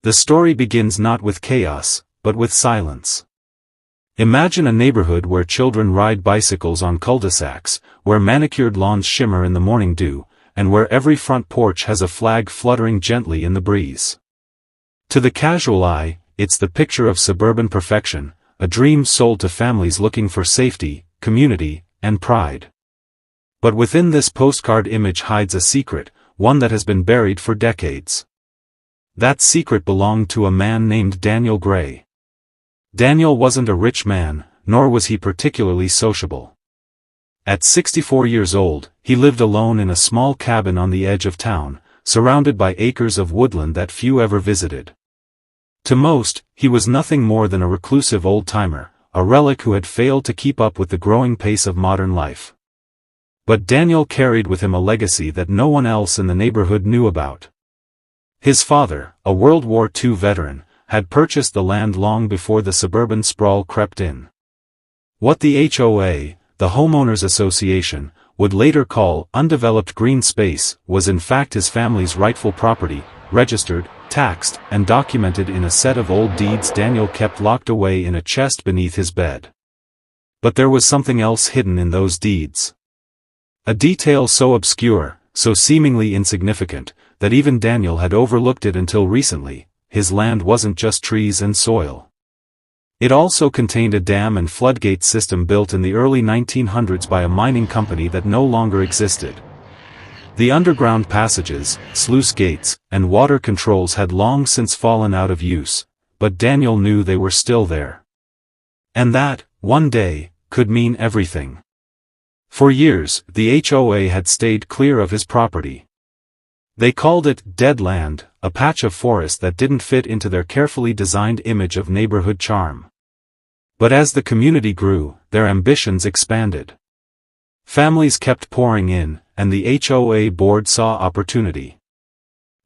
The story begins not with chaos, but with silence. Imagine a neighborhood where children ride bicycles on cul-de-sacs, where manicured lawns shimmer in the morning dew, and where every front porch has a flag fluttering gently in the breeze. To the casual eye, it's the picture of suburban perfection, a dream sold to families looking for safety, community, and pride. But within this postcard image hides a secret, one that has been buried for decades. That secret belonged to a man named Daniel Gray. Daniel wasn't a rich man, nor was he particularly sociable. At 64 years old, he lived alone in a small cabin on the edge of town, surrounded by acres of woodland that few ever visited. To most, he was nothing more than a reclusive old-timer, a relic who had failed to keep up with the growing pace of modern life. But Daniel carried with him a legacy that no one else in the neighborhood knew about. His father, a World War II veteran, had purchased the land long before the suburban sprawl crept in. What the HOA, the Homeowners Association, would later call undeveloped green space, was in fact his family's rightful property, registered, taxed, and documented in a set of old deeds Daniel kept locked away in a chest beneath his bed. But there was something else hidden in those deeds. A detail so obscure, so seemingly insignificant, that even Daniel had overlooked it until recently. His land wasn't just trees and soil. It also contained a dam and floodgate system built in the early 1900s by a mining company that no longer existed. The underground passages, sluice gates, and water controls had long since fallen out of use, but Daniel knew they were still there. And that, one day, could mean everything. For years, the HOA had stayed clear of his property. They called it dead land, a patch of forest that didn't fit into their carefully designed image of neighborhood charm. But as the community grew, their ambitions expanded. Families kept pouring in, and the HOA board saw opportunity.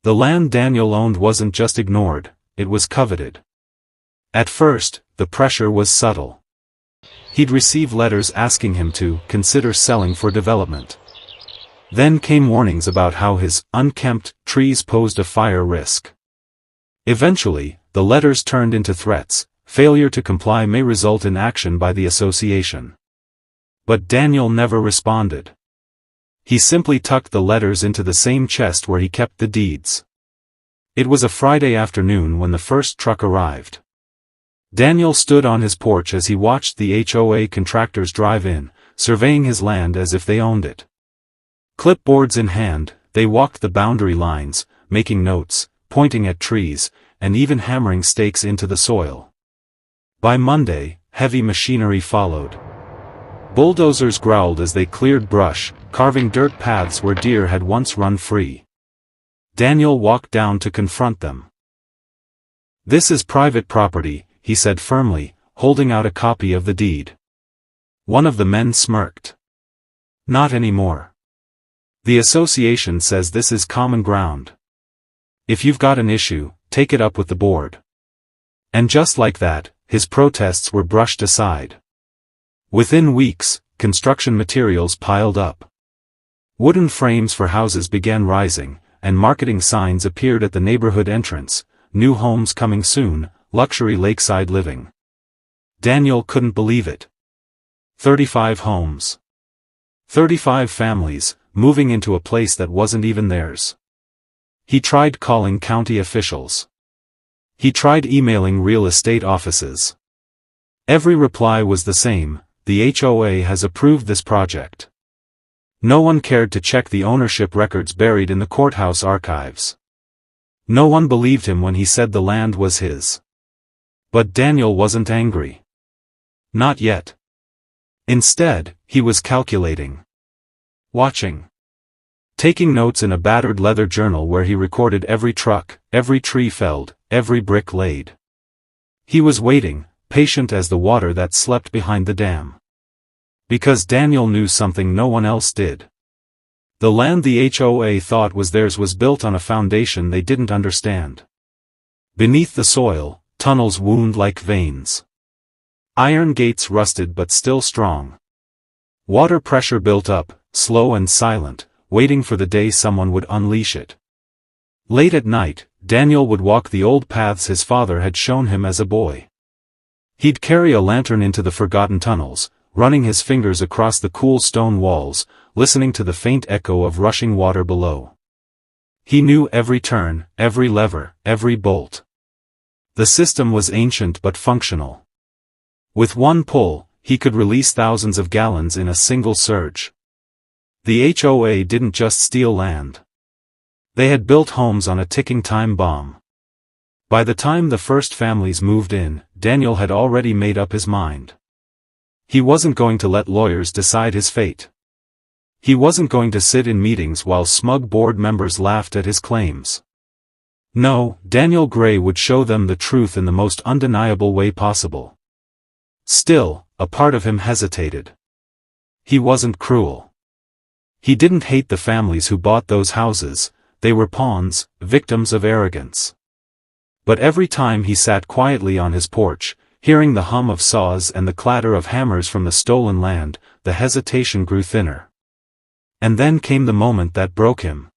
The land Daniel owned wasn't just ignored, it was coveted. At first, the pressure was subtle. He'd receive letters asking him to consider selling for development. Then came warnings about how his unkempt trees posed a fire risk. Eventually, the letters turned into threats. Failure to comply may result in action by the association. But Daniel never responded. He simply tucked the letters into the same chest where he kept the deeds. It was a Friday afternoon when the first truck arrived. Daniel stood on his porch as he watched the HOA contractors drive in, surveying his land as if they owned it. Clipboards in hand, they walked the boundary lines, making notes, pointing at trees, and even hammering stakes into the soil. By Monday, heavy machinery followed. Bulldozers growled as they cleared brush, carving dirt paths where deer had once run free. Daniel walked down to confront them. "This is private property," he said firmly, holding out a copy of the deed. One of the men smirked. "Not anymore. The association says this is common ground. If you've got an issue, take it up with the board." And just like that, his protests were brushed aside. Within weeks, construction materials piled up. Wooden frames for houses began rising, and marketing signs appeared at the neighborhood entrance: "New homes coming soon, luxury lakeside living." Daniel couldn't believe it. 35 homes. 35 families, moving into a place that wasn't even theirs. He tried calling county officials. He tried emailing real estate offices. Every reply was the same: the HOA has approved this project. No one cared to check the ownership records buried in the courthouse archives. No one believed him when he said the land was his. But Daniel wasn't angry. Not yet. Instead, he was calculating. Watching. Taking notes in a battered leather journal where he recorded every truck, every tree felled, every brick laid. He was waiting, patient as the water that slept behind the dam. Because Daniel knew something no one else did. The land the HOA thought was theirs was built on a foundation they didn't understand. Beneath the soil, tunnels wound like veins. Iron gates rusted but still strong. Water pressure built up, slow and silent, waiting for the day someone would unleash it. Late at night, Daniel would walk the old paths his father had shown him as a boy. He'd carry a lantern into the forgotten tunnels, running his fingers across the cool stone walls, listening to the faint echo of rushing water below. He knew every turn, every lever, every bolt. The system was ancient but functional. With one pull, he could release thousands of gallons in a single surge. The HOA didn't just steal land. They had built homes on a ticking time bomb. By the time the first families moved in, Daniel had already made up his mind. He wasn't going to let lawyers decide his fate. He wasn't going to sit in meetings while smug board members laughed at his claims. No, Daniel Gray would show them the truth in the most undeniable way possible. Still, a part of him hesitated. He wasn't cruel. He didn't hate the families who bought those houses. They were pawns, victims of arrogance. But every time he sat quietly on his porch, hearing the hum of saws and the clatter of hammers from the stolen land, the hesitation grew thinner. And then came the moment that broke him.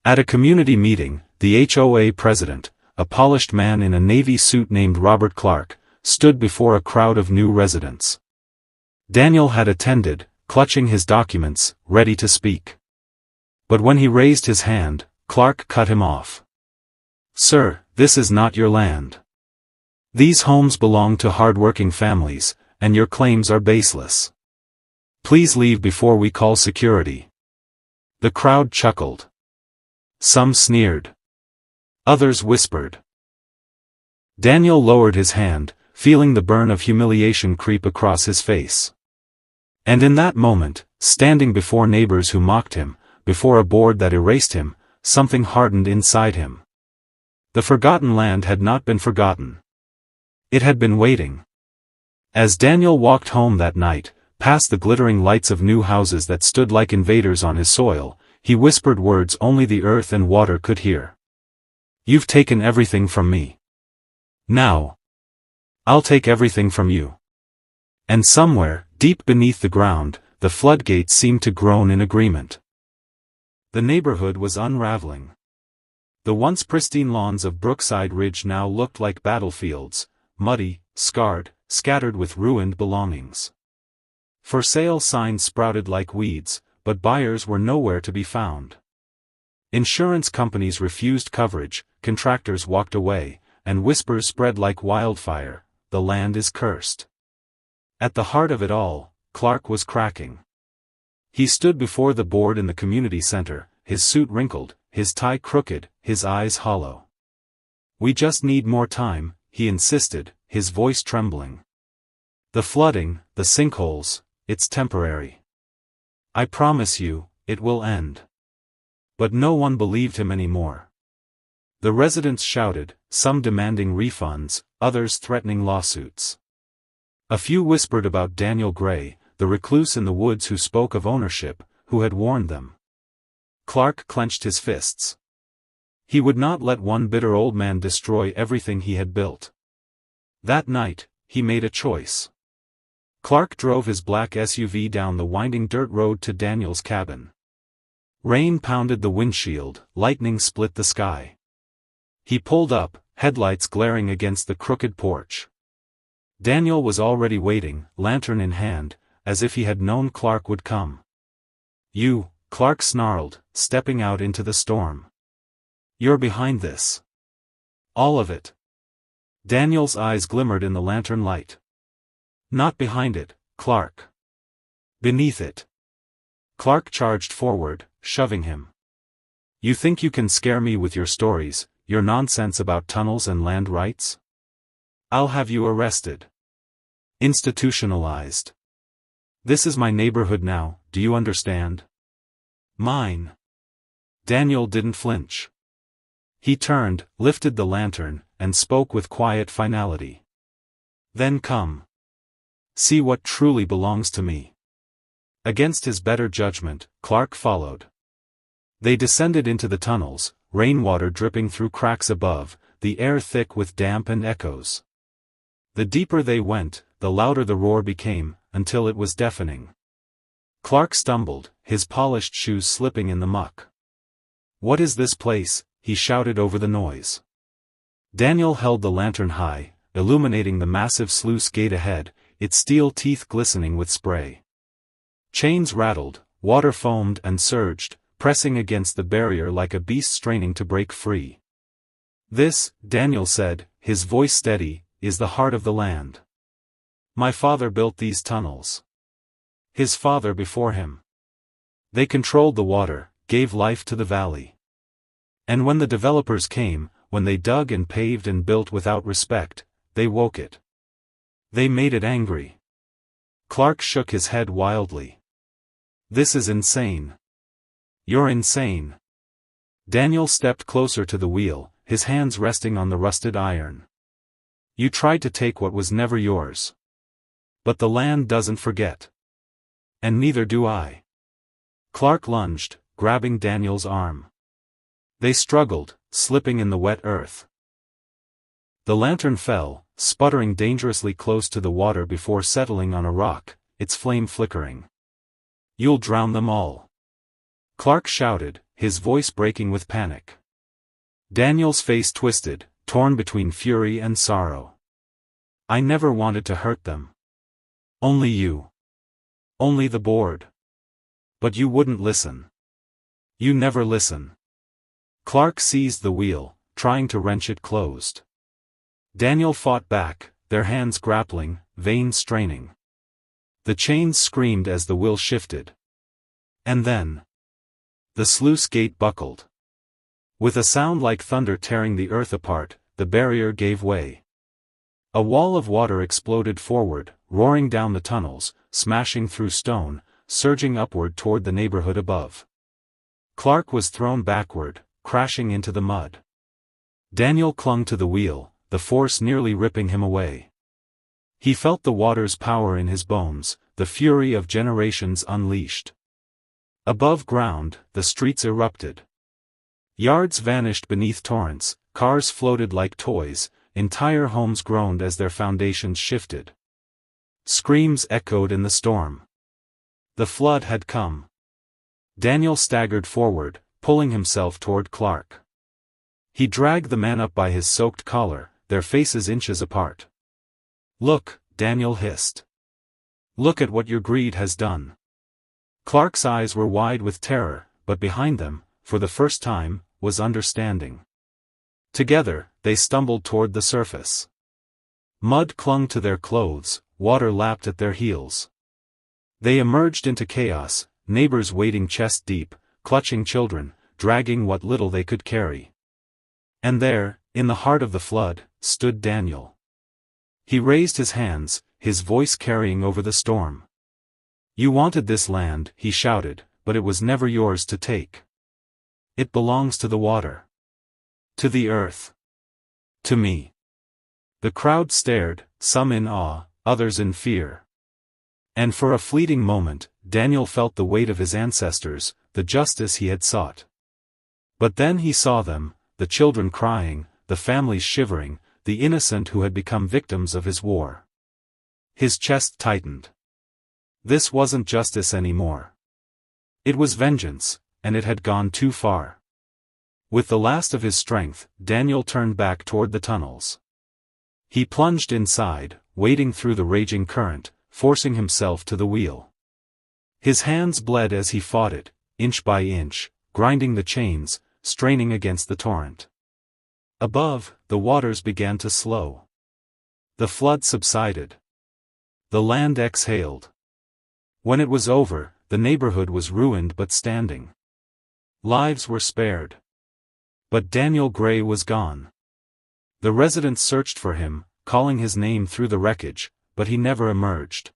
At a community meeting, the HOA president, a polished man in a navy suit named Robert Clark, stood before a crowd of new residents. Daniel had attended, clutching his documents, ready to speak. But when he raised his hand, Clark cut him off. "Sir, this is not your land. These homes belong to hard-working families, and your claims are baseless. Please leave before we call security." The crowd chuckled. Some sneered. Others whispered. Daniel lowered his hand, feeling the burn of humiliation creep across his face. And in that moment, standing before neighbors who mocked him, before a board that erased him, something hardened inside him. The forgotten land had not been forgotten. It had been waiting. As Daniel walked home that night, past the glittering lights of new houses that stood like invaders on his soil, he whispered words only the earth and water could hear. "You've taken everything from me. Now, I'll take everything from you." And somewhere, deep beneath the ground, the floodgates seemed to groan in agreement. The neighborhood was unraveling. The once pristine lawns of Lakeside Ridge now looked like battlefields, muddy, scarred, scattered with ruined belongings. For sale signs sprouted like weeds, but buyers were nowhere to be found. Insurance companies refused coverage, contractors walked away, and whispers spread like wildfire, "The land is cursed." At the heart of it all, Clark was cracking. He stood before the board in the community center, his suit wrinkled, his tie crooked, his eyes hollow. "We just need more time," he insisted, his voice trembling. "The flooding, the sinkholes, it's temporary. I promise you, it will end." But no one believed him anymore. The residents shouted, some demanding refunds, others threatening lawsuits. A few whispered about Daniel Gray, the recluse in the woods who spoke of ownership, who had warned them. Clark clenched his fists. He would not let one bitter old man destroy everything he had built. That night, he made a choice. Clark drove his black SUV down the winding dirt road to Daniel's cabin. Rain pounded the windshield, lightning split the sky. He pulled up, headlights glaring against the crooked porch. Daniel was already waiting, lantern in hand, as if he had known Clark would come. "You," Clark snarled, stepping out into the storm. "You're behind this. All of it." Daniel's eyes glimmered in the lantern light. "Not behind it, Clark. Beneath it." Clark charged forward, shoving him. "You think you can scare me with your stories, your nonsense about tunnels and land rights? I'll have you arrested. Institutionalized. This is my neighborhood now, do you understand? Mine." Daniel didn't flinch. He turned, lifted the lantern, and spoke with quiet finality. "Then come. See what truly belongs to me." Against his better judgment, Clark followed. They descended into the tunnels, rainwater dripping through cracks above, the air thick with damp and echoes. The deeper they went, the louder the roar became, until it was deafening. Clark stumbled, his polished shoes slipping in the muck. "What is this place?" he shouted over the noise. Daniel held the lantern high, illuminating the massive sluice gate ahead, its steel teeth glistening with spray. Chains rattled, water foamed and surged, pressing against the barrier like a beast straining to break free. "This," Daniel said, his voice steady, "is the heart of the land. My father built these tunnels. His father before him. They controlled the water, gave life to the valley. And when the developers came, when they dug and paved and built without respect, they woke it. They made it angry." Clark shook his head wildly. "This is insane. You're insane." Daniel stepped closer to the wheel, his hands resting on the rusted iron. "You tried to take what was never yours. But the land doesn't forget. And neither do I." Clark lunged, grabbing Daniel's arm. They struggled, slipping in the wet earth. The lantern fell, sputtering dangerously close to the water before settling on a rock, its flame flickering. "You'll drown them all," Clark shouted, his voice breaking with panic. Daniel's face twisted, torn between fury and sorrow. "I never wanted to hurt them. Only you. Only the board. But you wouldn't listen. You never listen." Clark seized the wheel, trying to wrench it closed. Daniel fought back, their hands grappling, veins straining. The chains screamed as the wheel shifted. And then the sluice gate buckled. With a sound like thunder tearing the earth apart, the barrier gave way. A wall of water exploded forward, roaring down the tunnels, smashing through stone, surging upward toward the neighborhood above. Clark was thrown backward, crashing into the mud. Daniel clung to the wheel, the force nearly ripping him away. He felt the water's power in his bones, the fury of generations unleashed. Above ground, the streets erupted. Yards vanished beneath torrents, cars floated like toys, entire homes groaned as their foundations shifted. Screams echoed in the storm. The flood had come. Daniel staggered forward, pulling himself toward Clark. He dragged the man up by his soaked collar, their faces inches apart. "Look," Daniel hissed. "Look at what your greed has done." Clark's eyes were wide with terror, but behind them, for the first time, was understanding. Together, they stumbled toward the surface. Mud clung to their clothes, water lapped at their heels. They emerged into chaos, neighbors wading chest deep, clutching children, dragging what little they could carry. And there, in the heart of the flood, stood Daniel. He raised his hands, his voice carrying over the storm. "You wanted this land," he shouted, "but it was never yours to take. It belongs to the water. To the earth. To me." The crowd stared, some in awe, others in fear. And for a fleeting moment, Daniel felt the weight of his ancestors, the justice he had sought. But then he saw them, the children crying, the families shivering, the innocent who had become victims of his war. His chest tightened. This wasn't justice anymore. It was vengeance, and it had gone too far. With the last of his strength, Daniel turned back toward the tunnels. He plunged inside, wading through the raging current, forcing himself to the wheel. His hands bled as he fought it, inch by inch, grinding the chains, straining against the torrent. Above, the waters began to slow. The flood subsided. The land exhaled. When it was over, the neighborhood was ruined but standing. Lives were spared. But Daniel Gray was gone. The residents searched for him, calling his name through the wreckage, but he never emerged.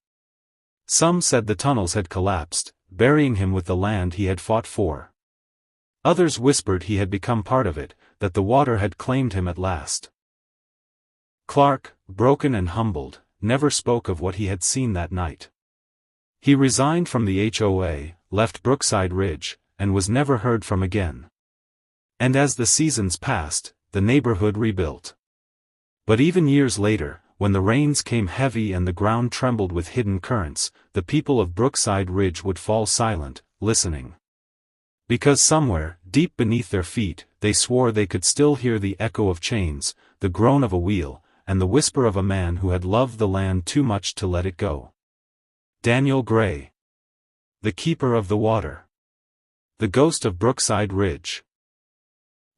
Some said the tunnels had collapsed, burying him with the land he had fought for. Others whispered he had become part of it, that the water had claimed him at last. Clark, broken and humbled, never spoke of what he had seen that night. He resigned from the HOA, left Brookside Ridge, and was never heard from again. And as the seasons passed, the neighborhood rebuilt. But even years later, when the rains came heavy and the ground trembled with hidden currents, the people of Brookside Ridge would fall silent, listening. Because somewhere, deep beneath their feet, they swore they could still hear the echo of chains, the groan of a wheel, and the whisper of a man who had loved the land too much to let it go. Daniel Gray. The Keeper of the Water. The Ghost of Brookside Ridge.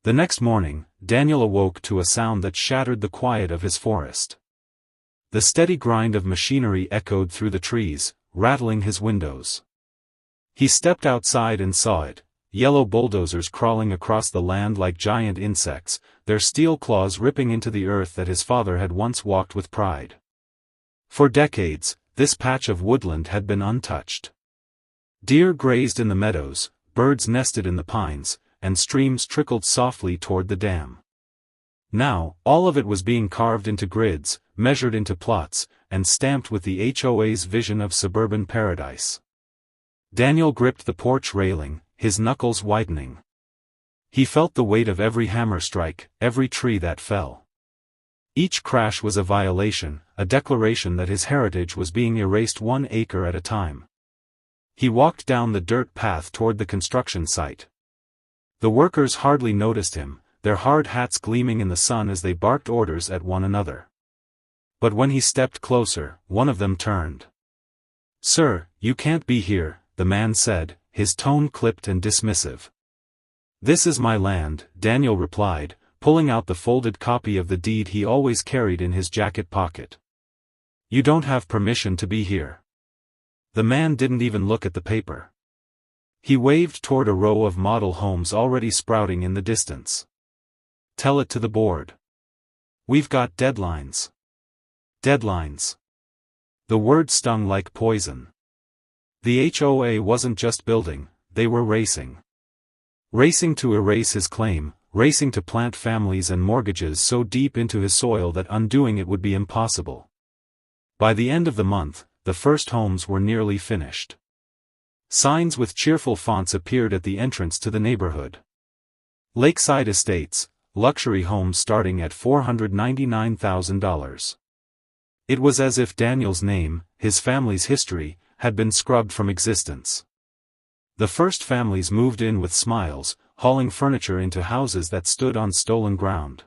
The next morning, Daniel awoke to a sound that shattered the quiet of his forest. The steady grind of machinery echoed through the trees, rattling his windows. He stepped outside and saw it, yellow bulldozers crawling across the land like giant insects, their steel claws ripping into the earth that his father had once walked with pride. For decades, this patch of woodland had been untouched. Deer grazed in the meadows, birds nested in the pines, and streams trickled softly toward the dam. Now, all of it was being carved into grids, measured into plots, and stamped with the HOA's vision of suburban paradise. Daniel gripped the porch railing, his knuckles whitening. He felt the weight of every hammer strike, every tree that fell. Each crash was a violation, a declaration that his heritage was being erased 1 acre at a time. He walked down the dirt path toward the construction site. The workers hardly noticed him, their hard hats gleaming in the sun as they barked orders at one another. But when he stepped closer, one of them turned. "Sir, you can't be here," the man said, his tone clipped and dismissive. "This is my land," Daniel replied, pulling out the folded copy of the deed he always carried in his jacket pocket. "You don't have permission to be here." The man didn't even look at the paper. He waved toward a row of model homes already sprouting in the distance. "Tell it to the board. We've got deadlines." Deadlines. The word stung like poison. The HOA wasn't just building, they were racing. Racing to erase his claim, racing to plant families and mortgages so deep into his soil that undoing it would be impossible. By the end of the month, the first homes were nearly finished. Signs with cheerful fonts appeared at the entrance to the neighborhood. Lakeside Estates, luxury homes starting at $499,000. It was as if Daniel's name, his family's history, had been scrubbed from existence. The first families moved in with smiles, hauling furniture into houses that stood on stolen ground.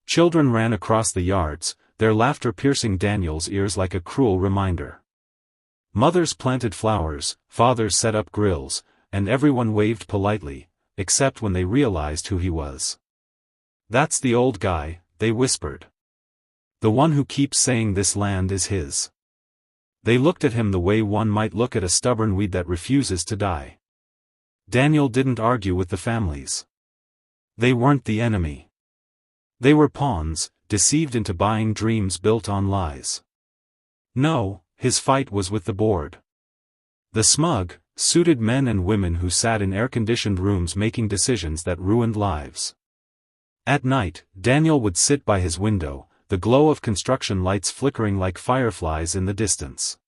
Children ran across the yards, their laughter piercing Daniel's ears like a cruel reminder. Mothers planted flowers, fathers set up grills, and everyone waved politely, except when they realized who he was. "That's the old guy," they whispered. "The one who keeps saying this land is his." They looked at him the way one might look at a stubborn weed that refuses to die. Daniel didn't argue with the families. They weren't the enemy. They were pawns, deceived into buying dreams built on lies. No, his fight was with the board. The smug, suited men and women who sat in air-conditioned rooms making decisions that ruined lives. At night, Daniel would sit by his window, the glow of construction lights flickering like fireflies in the distance.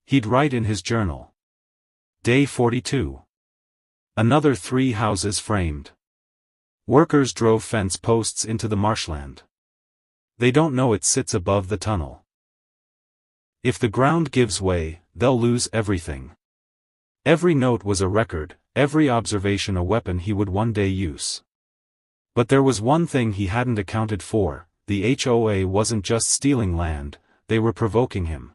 He'd write in his journal. Day 42. Another 3 houses framed. Workers drove fence posts into the marshland. They don't know it sits above the tunnel. If the ground gives way, they'll lose everything. Every note was a record, every observation a weapon he would one day use. But there was one thing he hadn't accounted for. The HOA wasn't just stealing land, they were provoking him.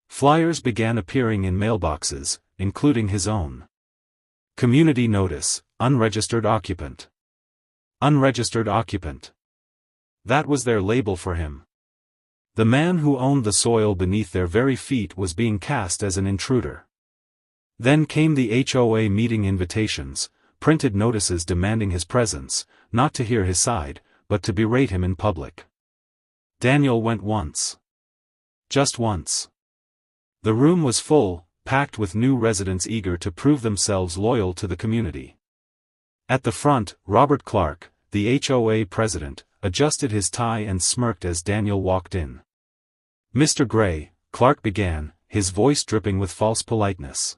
Flyers began appearing in mailboxes, including his own. Community notice, unregistered occupant. Unregistered occupant. That was their label for him. The man who owned the soil beneath their very feet was being cast as an intruder. Then came the HOA meeting invitations, printed notices demanding his presence, not to hear his side, but to berate him in public. Daniel went once. Just once. The room was full, packed with new residents eager to prove themselves loyal to the community. At the front, Robert Clark, the HOA president, adjusted his tie and smirked as Daniel walked in. "Mr. Gray," Clark began, his voice dripping with false politeness.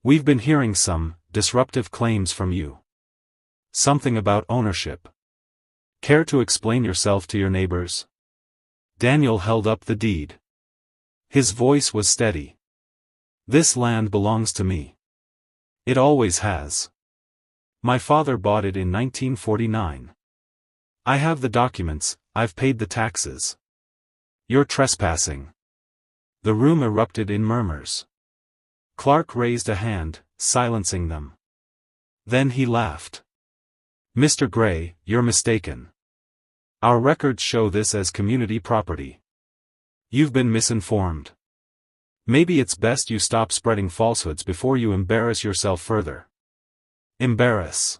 "We've been hearing some disruptive claims from you. Something about ownership. Care to explain yourself to your neighbors?" Daniel held up the deed. His voice was steady. "This land belongs to me. It always has. My father bought it in 1949. I have the documents, I've paid the taxes. You're trespassing. The room erupted in murmurs. Clark raised a hand, silencing them. Then he laughed. Mr. Gray, you're mistaken. Our records show this as community property. You've been misinformed. Maybe it's best you stop spreading falsehoods before you embarrass yourself further. Embarrass.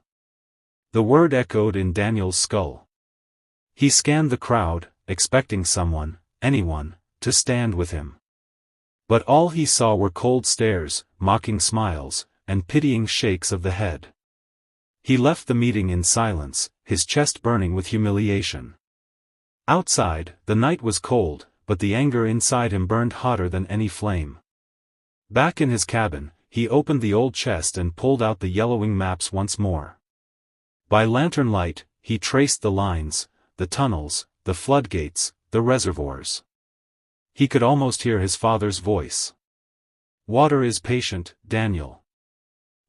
The word echoed in Daniel's skull. He scanned the crowd, expecting someone, anyone, to stand with him. But all he saw were cold stares, mocking smiles, and pitying shakes of the head. He left the meeting in silence, his chest burning with humiliation. Outside, the night was cold, but the anger inside him burned hotter than any flame. Back in his cabin, he opened the old chest and pulled out the yellowing maps once more. By lantern light, he traced the lines, the tunnels, the floodgates, the reservoirs. He could almost hear his father's voice. Water is patient, Daniel.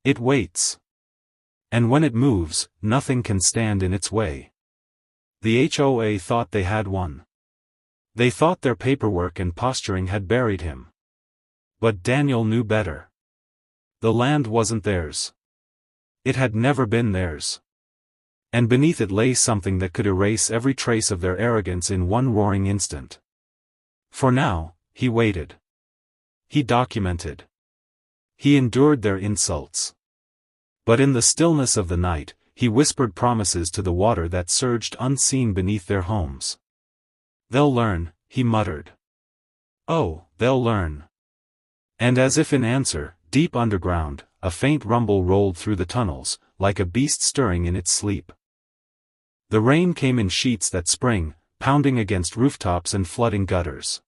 It waits. And when it moves, nothing can stand in its way. The HOA thought they had won. They thought their paperwork and posturing had buried him. But Daniel knew better. The land wasn't theirs. It had never been theirs. And beneath it lay something that could erase every trace of their arrogance in one roaring instant. For now, he waited. He documented. He endured their insults. But in the stillness of the night, he whispered promises to the water that surged unseen beneath their homes. They'll learn, he muttered. Oh, they'll learn. And as if in answer, deep underground, a faint rumble rolled through the tunnels, like a beast stirring in its sleep. The rain came in sheets that spring, pounding against rooftops and flooding gutters.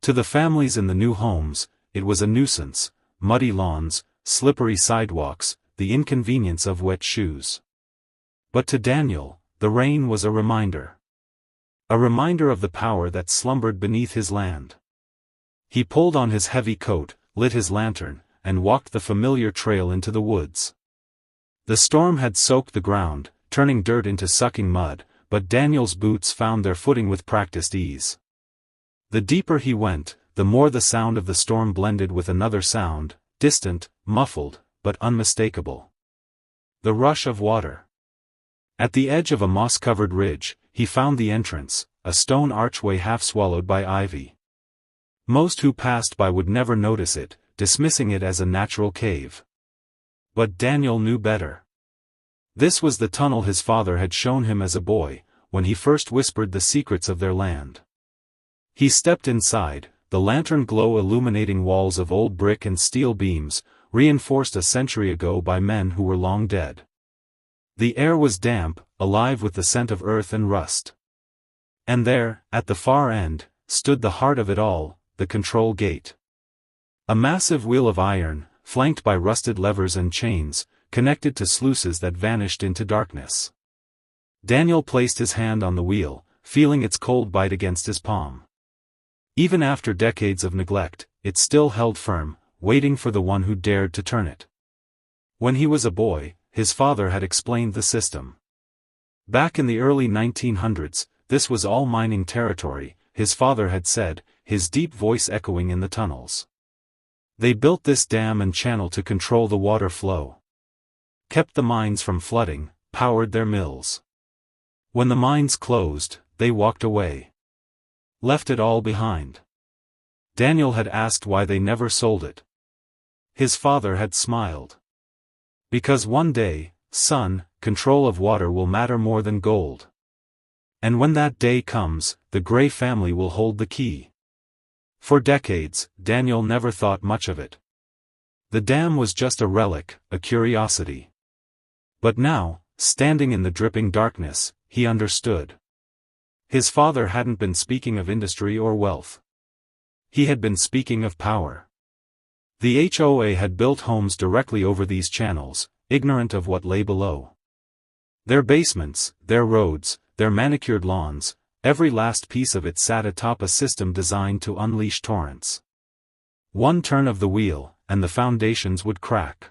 To the families in the new homes, it was a nuisance: muddy lawns, slippery sidewalks, the inconvenience of wet shoes. But to Daniel, the rain was a reminder. A reminder of the power that slumbered beneath his land. He pulled on his heavy coat, lit his lantern, and walked the familiar trail into the woods. The storm had soaked the ground, turning dirt into sucking mud, but Daniel's boots found their footing with practiced ease. The deeper he went, the more the sound of the storm blended with another sound, distant, muffled, but unmistakable. The rush of water. At the edge of a moss-covered ridge, he found the entrance, a stone archway half swallowed by ivy. Most who passed by would never notice it, dismissing it as a natural cave. But Daniel knew better. This was the tunnel his father had shown him as a boy, when he first whispered the secrets of their land. He stepped inside, the lantern glow illuminating walls of old brick and steel beams, reinforced a century ago by men who were long dead. The air was damp, alive with the scent of earth and rust. And there, at the far end, stood the heart of it all, the control gate. A massive wheel of iron, flanked by rusted levers and chains, connected to sluices that vanished into darkness. Daniel placed his hand on the wheel, feeling its cold bite against his palm. Even after decades of neglect, it still held firm, waiting for the one who dared to turn it. When he was a boy, his father had explained the system. Back in the early 1900s, this was all mining territory, his father had said, his deep voice echoing in the tunnels. They built this dam and channel to control the water flow. Kept the mines from flooding, powered their mills. When the mines closed, they walked away. Left it all behind. Daniel had asked why they never sold it. His father had smiled. Because one day, son, control of water will matter more than gold. And when that day comes, the Gray family will hold the key. For decades, Daniel never thought much of it. The dam was just a relic, a curiosity. But now, standing in the dripping darkness, he understood. His father hadn't been speaking of industry or wealth. He had been speaking of power. The HOA had built homes directly over these channels, ignorant of what lay below. Their basements, their roads, their manicured lawns, every last piece of it sat atop a system designed to unleash torrents. One turn of the wheel, and the foundations would crack.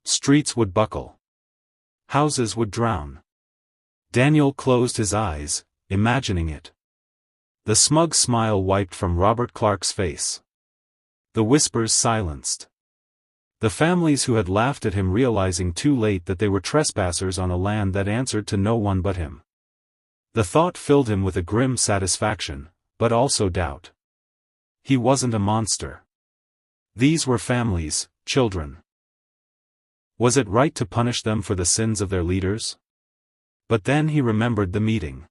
Streets would buckle. Houses would drown. Daniel closed his eyes, imagining it. The smug smile wiped from Robert Clark's face. The whispers silenced. The families who had laughed at him realizing too late that they were trespassers on a land that answered to no one but him. The thought filled him with a grim satisfaction, but also doubt. He wasn't a monster. These were families, children. Was it right to punish them for the sins of their leaders? But then he remembered the meeting.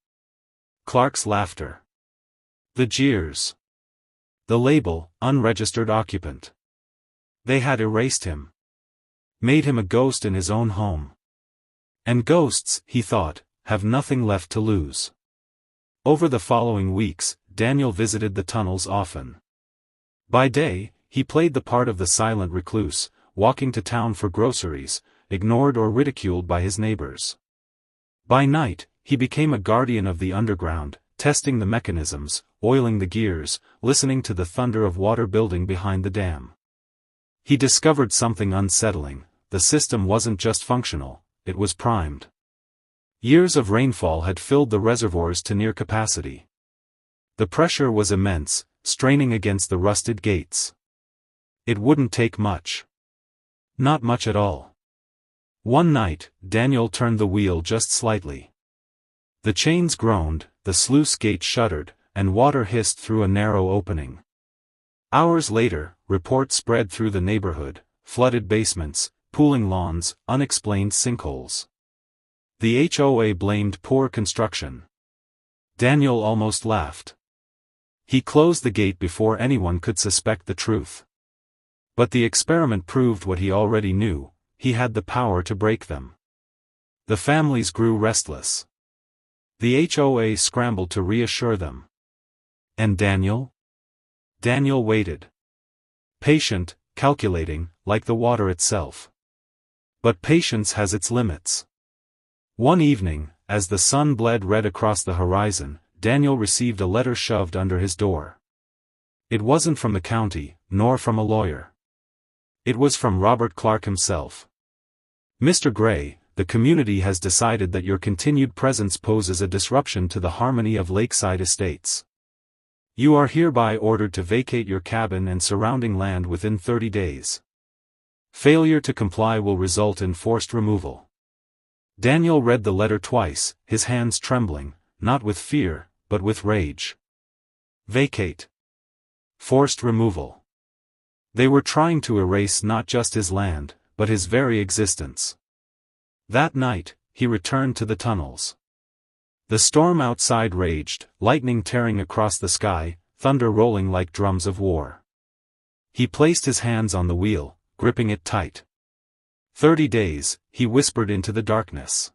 Clark's laughter. The jeers. The label, unregistered occupant. They had erased him. Made him a ghost in his own home. And ghosts, he thought, have nothing left to lose. Over the following weeks, Daniel visited the tunnels often. By day, he played the part of the silent recluse, walking to town for groceries, ignored or ridiculed by his neighbors. By night, he became a guardian of the underground, testing the mechanisms, oiling the gears, listening to the thunder of water building behind the dam. He discovered something unsettling: the system wasn't just functional, it was primed. Years of rainfall had filled the reservoirs to near capacity. The pressure was immense, straining against the rusted gates. It wouldn't take much. Not much at all. One night, Daniel turned the wheel just slightly. The chains groaned, the sluice gate shuddered, and water hissed through a narrow opening. Hours later, reports spread through the neighborhood: flooded basements, pooling lawns, unexplained sinkholes. The HOA blamed poor construction. Daniel almost laughed. He closed the gate before anyone could suspect the truth. But the experiment proved what he already knew: he had the power to break them. The families grew restless. The HOA scrambled to reassure them. And Daniel? Daniel waited. Patient, calculating, like the water itself. But patience has its limits. One evening, as the sun bled red across the horizon, Daniel received a letter shoved under his door. It wasn't from the county, nor from a lawyer. It was from Robert Clark himself. Mr. Gray, the community has decided that your continued presence poses a disruption to the harmony of Lakeside Estates. You are hereby ordered to vacate your cabin and surrounding land within 30 days. Failure to comply will result in forced removal. Daniel read the letter twice, his hands trembling, not with fear, but with rage. Vacate. Forced removal. They were trying to erase not just his land, but his very existence. That night, he returned to the tunnels. The storm outside raged, lightning tearing across the sky, thunder rolling like drums of war. He placed his hands on the wheel, gripping it tight. 30 days, he whispered into the darkness.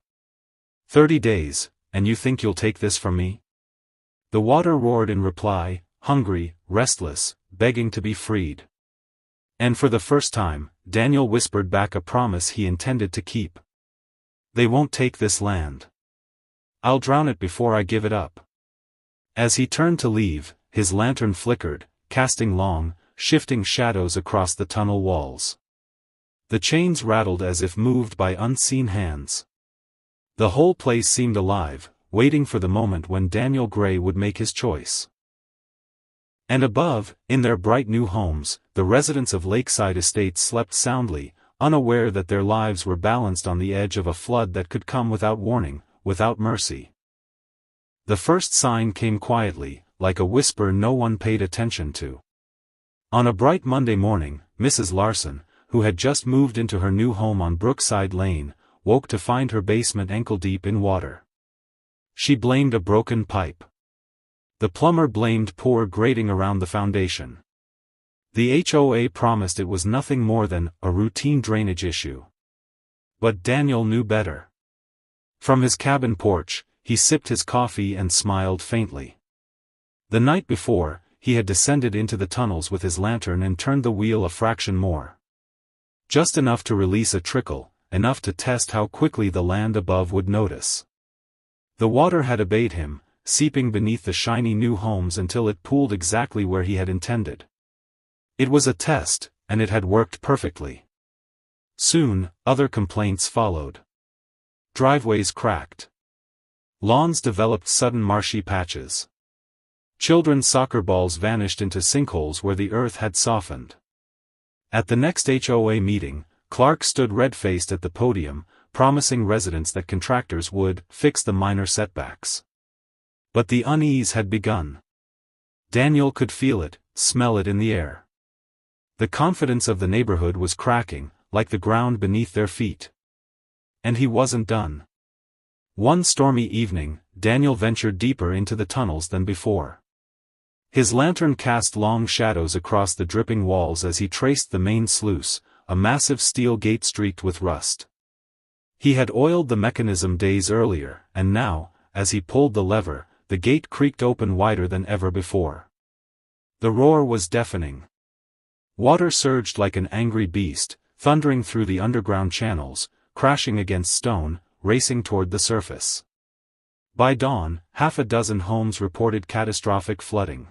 30 days, and you think you'll take this from me? The water roared in reply, hungry, restless, begging to be freed. And for the first time, Daniel whispered back a promise he intended to keep. They won't take this land. I'll drown it before I give it up. As he turned to leave, his lantern flickered, casting long, shifting shadows across the tunnel walls. The chains rattled as if moved by unseen hands. The whole place seemed alive, waiting for the moment when Daniel Gray would make his choice. And above, in their bright new homes, the residents of Lakeside Estates slept soundly, unaware that their lives were balanced on the edge of a flood that could come without warning, without mercy. The first sign came quietly, like a whisper no one paid attention to. On a bright Monday morning, Mrs. Larson, who had just moved into her new home on Brookside Lane, woke to find her basement ankle-deep in water. She blamed a broken pipe. The plumber blamed poor grading around the foundation. The HOA promised it was nothing more than a routine drainage issue. But Daniel knew better. From his cabin porch, he sipped his coffee and smiled faintly. The night before, he had descended into the tunnels with his lantern and turned the wheel a fraction more. Just enough to release a trickle, enough to test how quickly the land above would notice. The water had obeyed him, seeping beneath the shiny new homes until it pooled exactly where he had intended. It was a test, and it had worked perfectly. Soon, other complaints followed. Driveways cracked. Lawns developed sudden marshy patches. Children's soccer balls vanished into sinkholes where the earth had softened. At the next HOA meeting, Clark stood red-faced at the podium, promising residents that contractors would fix the minor setbacks. But the unease had begun. Daniel could feel it, smell it in the air. The confidence of the neighborhood was cracking, like the ground beneath their feet. And he wasn't done. One stormy evening, Daniel ventured deeper into the tunnels than before. His lantern cast long shadows across the dripping walls as he traced the main sluice, a massive steel gate streaked with rust. He had oiled the mechanism days earlier, and now, as he pulled the lever, the gate creaked open wider than ever before. The roar was deafening. Water surged like an angry beast, thundering through the underground channels, crashing against stone, racing toward the surface. By dawn, half a dozen homes reported catastrophic flooding.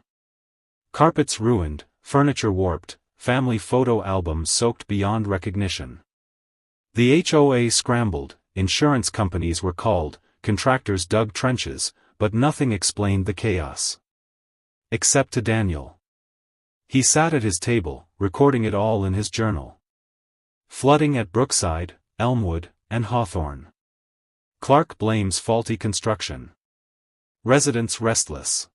Carpets ruined, furniture warped, family photo albums soaked beyond recognition. The HOA scrambled, insurance companies were called, contractors dug trenches, but nothing explained the chaos. Except to Daniel. He sat at his table, recording it all in his journal. Flooding at Brookside, Elmwood, and Hawthorne. Clark blames faulty construction. Residents restless.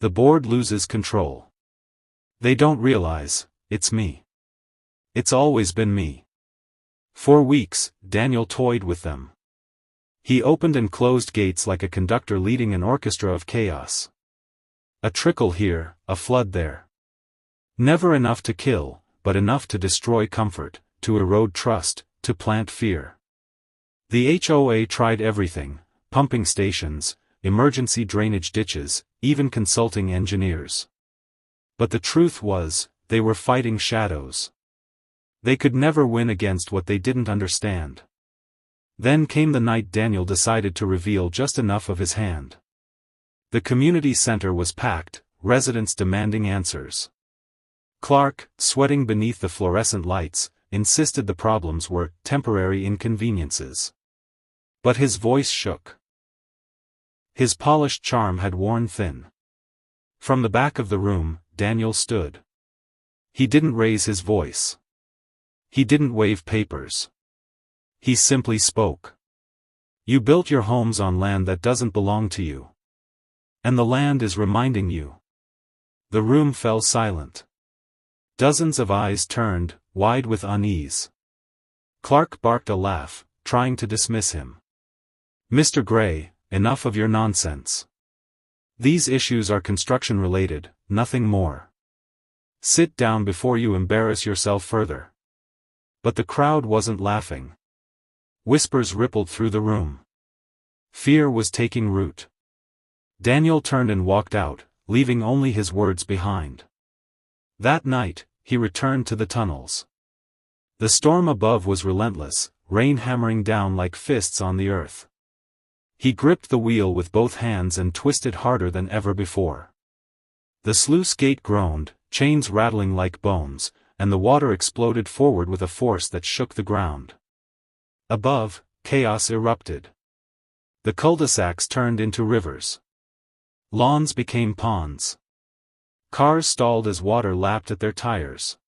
The board loses control. They don't realize, it's me. It's always been me. For weeks, Daniel toyed with them. He opened and closed gates like a conductor leading an orchestra of chaos. A trickle here, a flood there. Never enough to kill, but enough to destroy comfort, to erode trust, to plant fear. The HOA tried everything, pumping stations, emergency drainage ditches, even consulting engineers. But the truth was, they were fighting shadows. They could never win against what they didn't understand. Then came the night Daniel decided to reveal just enough of his hand. The community center was packed, residents demanding answers. Clark, sweating beneath the fluorescent lights, insisted the problems were temporary inconveniences. But his voice shook. His polished charm had worn thin. From the back of the room, Daniel stood. He didn't raise his voice. He didn't wave papers. He simply spoke. You built your homes on land that doesn't belong to you. And the land is reminding you. The room fell silent. Dozens of eyes turned, wide with unease. Clark barked a laugh, trying to dismiss him. Mr. Gray, enough of your nonsense. These issues are construction-related, nothing more. Sit down before you embarrass yourself further. But the crowd wasn't laughing. Whispers rippled through the room. Fear was taking root. Daniel turned and walked out, leaving only his words behind. That night, he returned to the tunnels. The storm above was relentless, rain hammering down like fists on the earth. He gripped the wheel with both hands and twisted harder than ever before. The sluice gate groaned, chains rattling like bones, and the water exploded forward with a force that shook the ground. Above, chaos erupted. The cul-de-sacs turned into rivers. Lawns became ponds. Cars stalled as water lapped at their tires.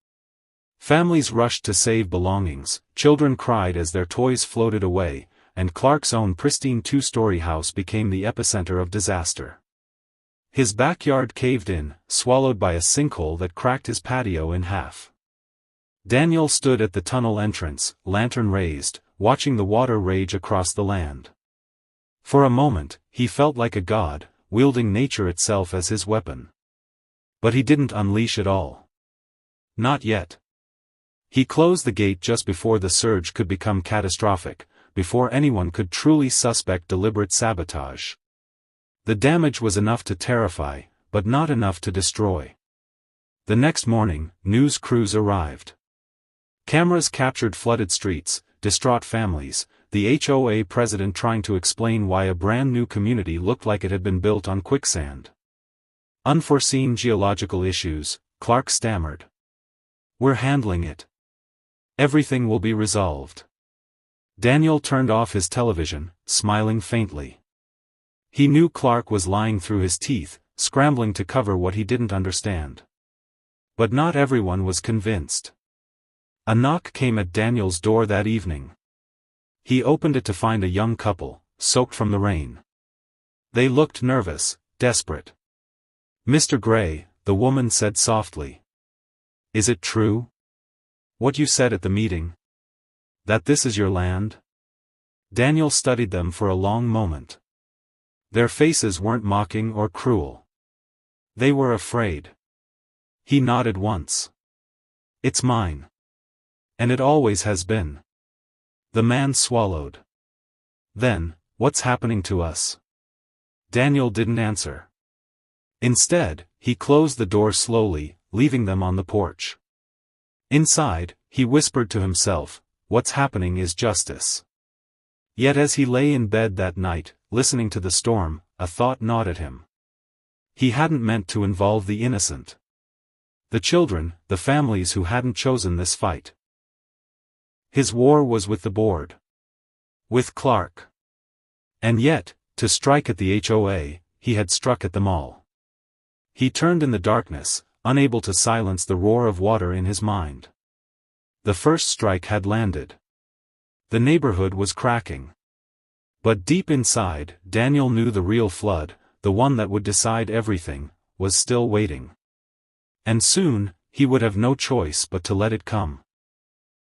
Families rushed to save belongings, children cried as their toys floated away, and Clark's own pristine two-story house became the epicenter of disaster. His backyard caved in, swallowed by a sinkhole that cracked his patio in half. Daniel stood at the tunnel entrance, lantern raised, watching the water rage across the land. For a moment, he felt like a god, wielding nature itself as his weapon. But he didn't unleash it all. Not yet. He closed the gate just before the surge could become catastrophic, before anyone could truly suspect deliberate sabotage. The damage was enough to terrify, but not enough to destroy. The next morning, news crews arrived. Cameras captured flooded streets, distraught families, the HOA president trying to explain why a brand new community looked like it had been built on quicksand. Unforeseen geological issues, Clark stammered. We're handling it. Everything will be resolved. Daniel turned off his television, smiling faintly. He knew Clark was lying through his teeth, scrambling to cover what he didn't understand. But not everyone was convinced. A knock came at Daniel's door that evening. He opened it to find a young couple, soaked from the rain. They looked nervous, desperate. "Mr. Gray," the woman said softly. "Is it true? What you said at the meeting? That this is your land?" Daniel studied them for a long moment. Their faces weren't mocking or cruel. They were afraid. He nodded once. "It's mine. And it always has been." The man swallowed. "Then, what's happening to us?" Daniel didn't answer. Instead, he closed the door slowly, leaving them on the porch. Inside, he whispered to himself, "What's happening is justice." Yet as he lay in bed that night, listening to the storm, a thought gnawed at him. He hadn't meant to involve the innocent. The children, the families who hadn't chosen this fight. His war was with the board. With Clark. And yet, to strike at the HOA, he had struck at them all. He turned in the darkness, unable to silence the roar of water in his mind. The first strike had landed. The neighborhood was cracking. But deep inside, Daniel knew the real flood, the one that would decide everything, was still waiting. And soon, he would have no choice but to let it come.